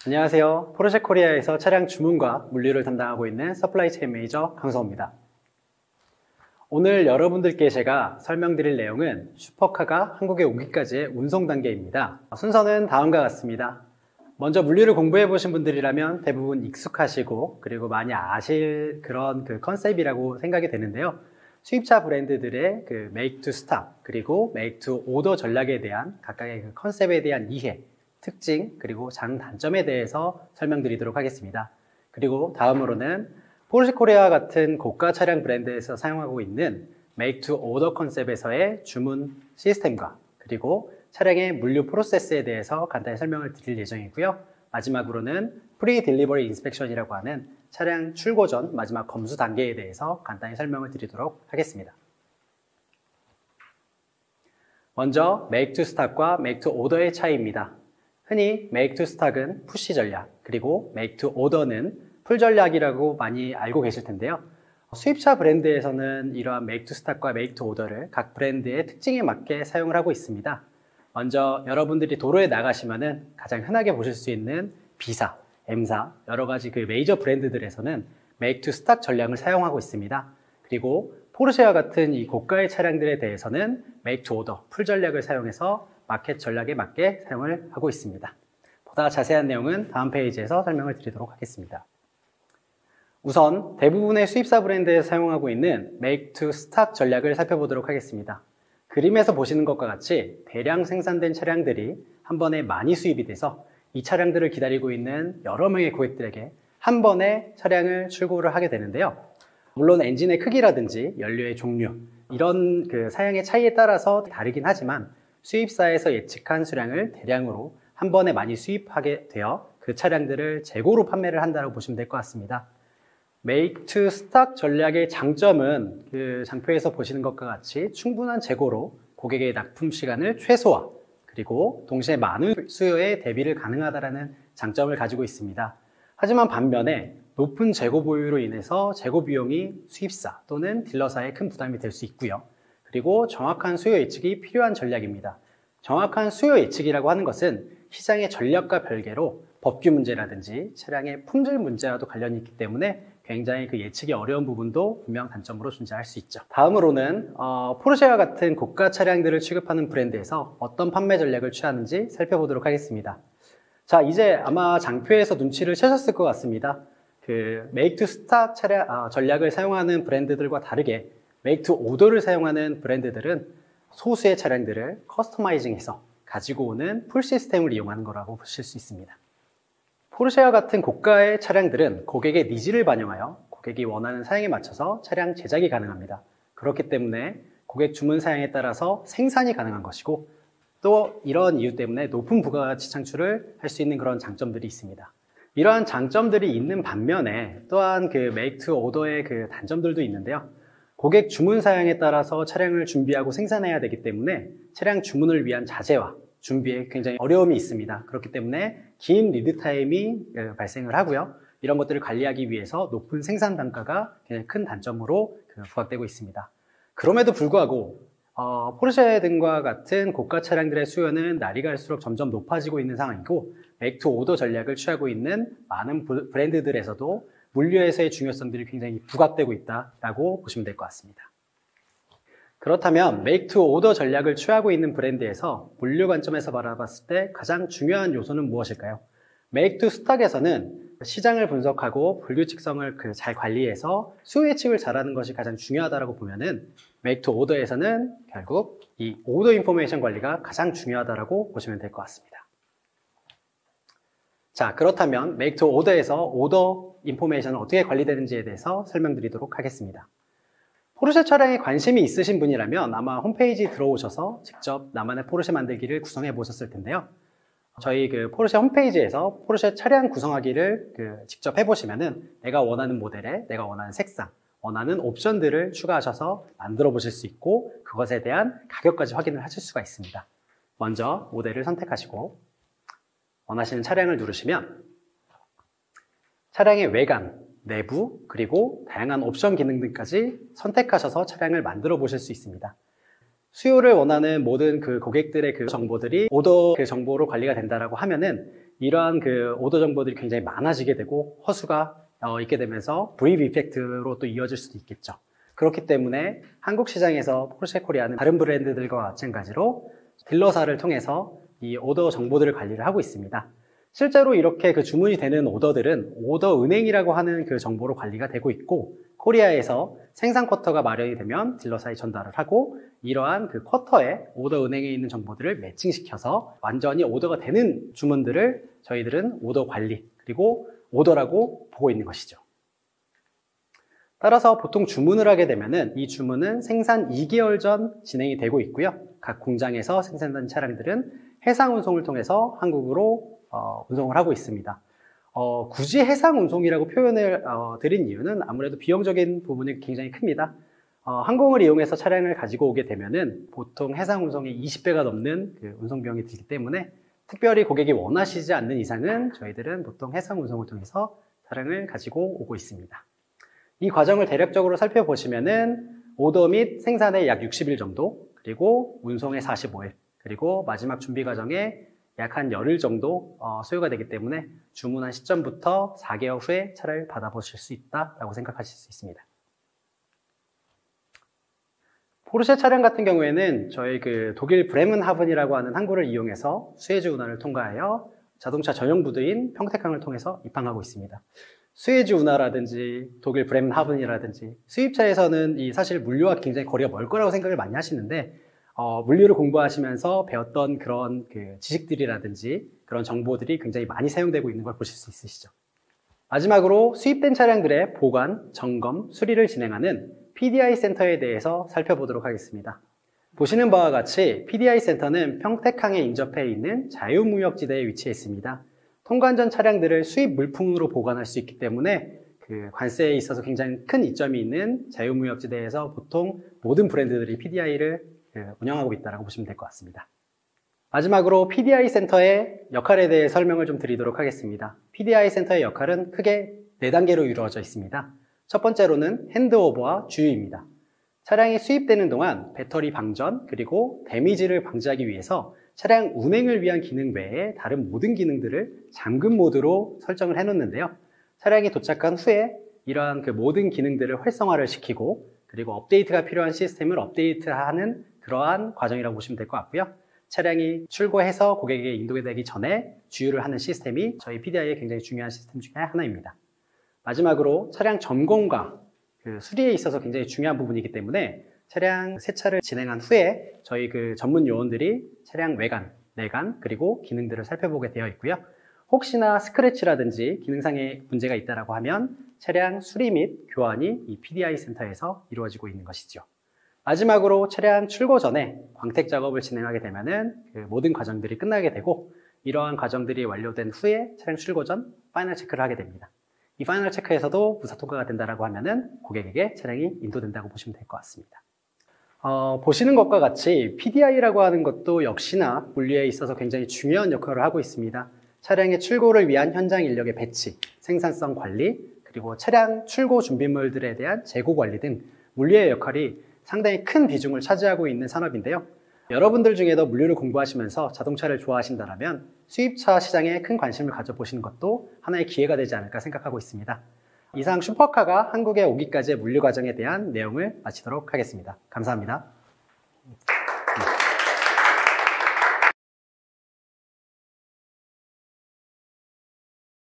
안녕하세요. 포르쉐 코리아에서 차량 주문과 물류를 담당하고 있는 서플라이 체인 매니저 강성호입니다. 오늘 여러분들께 제가 설명드릴 내용은 슈퍼카가 한국에 오기까지의 운송 단계입니다. 순서는 다음과 같습니다. 먼저 물류를 공부해 보신 분들이라면 대부분 익숙하시고 그리고 많이 아실 그런 컨셉이라고 생각이 되는데요. 수입차 브랜드들의 make to stock 그리고 make to order 전략에 대한 각각의 컨셉에 대한 이해, 특징 그리고 장단점에 대해서 설명드리도록 하겠습니다. 그리고 다음으로는 포르쉐 코리아 같은 고가 차량 브랜드에서 사용하고 있는 make to order 컨셉에서의 주문 시스템과 그리고 차량의 물류 프로세스에 대해서 간단히 설명을 드릴 예정이고요. 마지막으로는 프리 딜리버리 인스펙션이라고 하는 차량 출고 전 마지막 검수 단계에 대해서 간단히 설명을 드리도록 하겠습니다. 먼저 make to stock과 make to order의 차이입니다. 흔히 make to stock은 푸시 전략, 그리고 make to order는 풀 전략이라고 많이 알고 계실 텐데요. 수입차 브랜드에서는 이러한 make to stock과 make to order를 각 브랜드의 특징에 맞게 사용을 하고 있습니다. 먼저 여러분들이 도로에 나가시면은 가장 흔하게 보실 수 있는 B사, M사, 여러 가지 메이저 브랜드들에서는 make to stock 전략을 사용하고 있습니다. 그리고 포르쉐와 같은 이 고가의 차량들에 대해서는 make to order, 풀 전략을 사용해서 마켓 전략에 맞게 사용을 하고 있습니다. 보다 자세한 내용은 다음 페이지에서 설명을 드리도록 하겠습니다. 우선 대부분의 수입사 브랜드에서 사용하고 있는 make to stock 전략을 살펴보도록 하겠습니다. 그림에서 보시는 것과 같이 대량 생산된 차량들이 한 번에 많이 수입이 돼서 이 차량들을 기다리고 있는 여러 명의 고객들에게 한 번에 차량을 출고를 하게 되는데요. 물론 엔진의 크기라든지 연료의 종류 이런 사양의 차이에 따라서 다르긴 하지만 수입사에서 예측한 수량을 대량으로 한 번에 많이 수입하게 되어 그 차량들을 재고로 판매를 한다고 보시면 될 것 같습니다. make to stock 전략의 장점은 장표에서 보시는 것과 같이 충분한 재고로 고객의 납품 시간을 최소화 그리고 동시에 많은 수요에 대비를 가능하다는 장점을 가지고 있습니다. 하지만 반면에 높은 재고 보유로 인해서 재고 비용이 수입사 또는 딜러사에 큰 부담이 될 수 있고요. 그리고 정확한 수요 예측이 필요한 전략입니다. 정확한 수요 예측이라고 하는 것은 시장의 전략과 별개로 법규 문제라든지 차량의 품질 문제와도 관련이 있기 때문에 굉장히 예측이 어려운 부분도 분명 단점으로 존재할 수 있죠. 다음으로는 포르쉐와 같은 고가 차량들을 취급하는 브랜드에서 어떤 판매 전략을 취하는지 살펴보도록 하겠습니다. 자, 이제 아마 장표에서 눈치를 채셨을 것 같습니다. make to stock 전략을 사용하는 브랜드들과 다르게 make to order를 사용하는 브랜드들은 소수의 차량들을 커스터마이징해서 가지고 오는 풀 시스템을 이용하는 거라고 보실 수 있습니다. 포르쉐와 같은 고가의 차량들은 고객의 니즈를 반영하여 고객이 원하는 사양에 맞춰서 차량 제작이 가능합니다. 그렇기 때문에 고객 주문 사양에 따라서 생산이 가능한 것이고 또 이런 이유 때문에 높은 부가가치 창출을 할 수 있는 그런 장점들이 있습니다. 이러한 장점들이 있는 반면에 또한 make to order의 단점들도 있는데요. 고객 주문 사양에 따라서 차량을 준비하고 생산해야 되기 때문에 차량 주문을 위한 자재와 준비에 굉장히 어려움이 있습니다. 그렇기 때문에 긴 리드 타임이 발생을 하고요. 이런 것들을 관리하기 위해서 높은 생산 단가가 굉장히 큰 단점으로 부각되고 있습니다. 그럼에도 불구하고 포르쉐 등과 같은 고가 차량들의 수요는 날이 갈수록 점점 높아지고 있는 상황이고 make to order 전략을 취하고 있는 많은 브랜드들에서도 물류에서의 중요성들이 굉장히 부각되고 있다고 보시면 될 것 같습니다. 그렇다면 make to order 전략을 취하고 있는 브랜드에서 물류 관점에서 바라봤을 때 가장 중요한 요소는 무엇일까요? make to stock에서는 시장을 분석하고 불규칙성을 잘 관리해서 수요 예측을 잘하는 것이 가장 중요하다고 보면은 make to order에서는 결국 이 order 인포메이션 관리가 가장 중요하다고 보시면 될 것 같습니다. 자, 그렇다면 make to order에서 order 인포메이션은 어떻게 관리되는지에 대해서 설명드리도록 하겠습니다. 포르쉐 차량에 관심이 있으신 분이라면 아마 홈페이지 들어오셔서 직접 나만의 포르쉐 만들기를 구성해 보셨을 텐데요. 저희 포르쉐 홈페이지에서 포르쉐 차량 구성하기를 직접 해보시면은 내가 원하는 모델에 내가 원하는 색상, 원하는 옵션들을 추가하셔서 만들어 보실 수 있고 그것에 대한 가격까지 확인을 하실 수가 있습니다. 먼저 모델을 선택하시고 원하시는 차량을 누르시면 차량의 외관, 내부, 그리고 다양한 옵션 기능 등까지 선택하셔서 차량을 만들어 보실 수 있습니다. 수요를 원하는 모든 고객들의 정보들이 오더 정보로 관리가 된다라고 하면은 이러한 그 오더 정보들이 굉장히 많아지게 되고 허수가 있게 되면서 브레이브 이펙트로 또 이어질 수도 있겠죠. 그렇기 때문에 한국 시장에서 포르쉐 코리아는 다른 브랜드들과 마찬가지로 딜러사를 통해서 이 오더 정보들을 관리를 하고 있습니다. 실제로 이렇게 그 주문이 되는 오더들은 오더 은행이라고 하는 그 정보로 관리가 되고 있고, 코리아에서 생산 쿼터가 마련이 되면 딜러사에 전달을 하고, 이러한 그 쿼터에 오더 은행에 있는 정보들을 매칭시켜서 완전히 오더가 되는 주문들을 저희들은 오더 관리, 그리고 오더라고 보고 있는 것이죠. 따라서 보통 주문을 하게 되면은 이 주문은 생산 2개월 전 진행이 되고 있고요. 각 공장에서 생산된 차량들은 해상 운송을 통해서 한국으로 운송을 하고 있습니다. 굳이 해상 운송이라고 표현을 드린 이유는 아무래도 비용적인 부분이 굉장히 큽니다. 항공을 이용해서 차량을 가지고 오게 되면은 보통 해상 운송의 20배가 넘는 그 운송 비용이 들기 때문에 특별히 고객이 원하시지 않는 이상은 저희들은 보통 해상 운송을 통해서 차량을 가지고 오고 있습니다. 이 과정을 대략적으로 살펴보시면은 오더 및 생산에 약 60일 정도, 그리고 운송에 45일, 그리고 마지막 준비 과정에 약 한 열흘 정도 소요가 되기 때문에 주문한 시점부터 4개월 후에 차를 받아보실 수 있다라고 생각하실 수 있습니다. 포르쉐 차량 같은 경우에는 저희 그 독일 브레멘하븐이라고 하는 항구를 이용해서 수에즈 운하를 통과하여 자동차 전용 부두인 평택항을 통해서 입항하고 있습니다. 수에즈 운하라든지 독일 브레멘하븐이라든지 수입차에서는 사실 물류와 굉장히 거리가 멀 거라고 생각을 많이 하시는데, 물류를 공부하시면서 배웠던 그런 그 지식들이라든지 그런 정보들이 굉장히 많이 사용되고 있는 걸 보실 수 있으시죠. 마지막으로 수입된 차량들의 보관, 점검, 수리를 진행하는 PDI 센터에 대해서 살펴보도록 하겠습니다. 보시는 바와 같이 PDI 센터는 평택항에 인접해 있는 자유무역지대에 위치해 있습니다. 통관 전 차량들을 수입 물품으로 보관할 수 있기 때문에 그 관세에 있어서 굉장히 큰 이점이 있는 자유무역지대에서 보통 모든 브랜드들이 PDI를 운영하고 있다고 보시면 될 것 같습니다. 마지막으로 PDI 센터의 역할에 대해 설명을 좀 드리도록 하겠습니다. PDI 센터의 역할은 크게 4단계로 이루어져 있습니다. 첫 번째로는 핸드오버와 주유입니다. 차량이 수입되는 동안 배터리 방전, 그리고 데미지를 방지하기 위해서 차량 운행을 위한 기능 외에 다른 모든 기능들을 잠금 모드로 설정을 해놓는데요. 차량이 도착한 후에 이러한 그 모든 기능들을 활성화를 시키고, 그리고 업데이트가 필요한 시스템을 업데이트하는 그러한 과정이라고 보시면 될 것 같고요. 차량이 출고해서 고객에게 인도되기 전에 주유를 하는 시스템이 저희 PDI의 굉장히 중요한 시스템 중에 하나입니다. 마지막으로 차량 점검과 그 수리에 있어서 굉장히 중요한 부분이기 때문에 차량 세차를 진행한 후에 저희 그 전문 요원들이 차량 외관, 내관, 그리고 기능들을 살펴보게 되어 있고요. 혹시나 스크래치라든지 기능상의 문제가 있다고 하면 차량 수리 및 교환이 이 PDI 센터에서 이루어지고 있는 것이죠. 마지막으로 차량 출고 전에 광택 작업을 진행하게 되면은 그 모든 과정들이 끝나게 되고, 이러한 과정들이 완료된 후에 차량 출고 전 파이널 체크를 하게 됩니다. 이 파이널 체크에서도 무사 통과가 된다고 하면은 고객에게 차량이 인도된다고 보시면 될 것 같습니다. 보시는 것과 같이 PDI라고 하는 것도 역시나 물류에 있어서 굉장히 중요한 역할을 하고 있습니다. 차량의 출고를 위한 현장 인력의 배치, 생산성 관리, 그리고 차량 출고 준비물들에 대한 재고 관리 등 물류의 역할이 상당히 큰 비중을 차지하고 있는 산업인데요. 여러분들 중에도 물류를 공부하시면서 자동차를 좋아하신다면 수입차 시장에 큰 관심을 가져보시는 것도 하나의 기회가 되지 않을까 생각하고 있습니다. 이상 슈퍼카가 한국에 오기까지의 물류 과정에 대한 내용을 마치도록 하겠습니다. 감사합니다.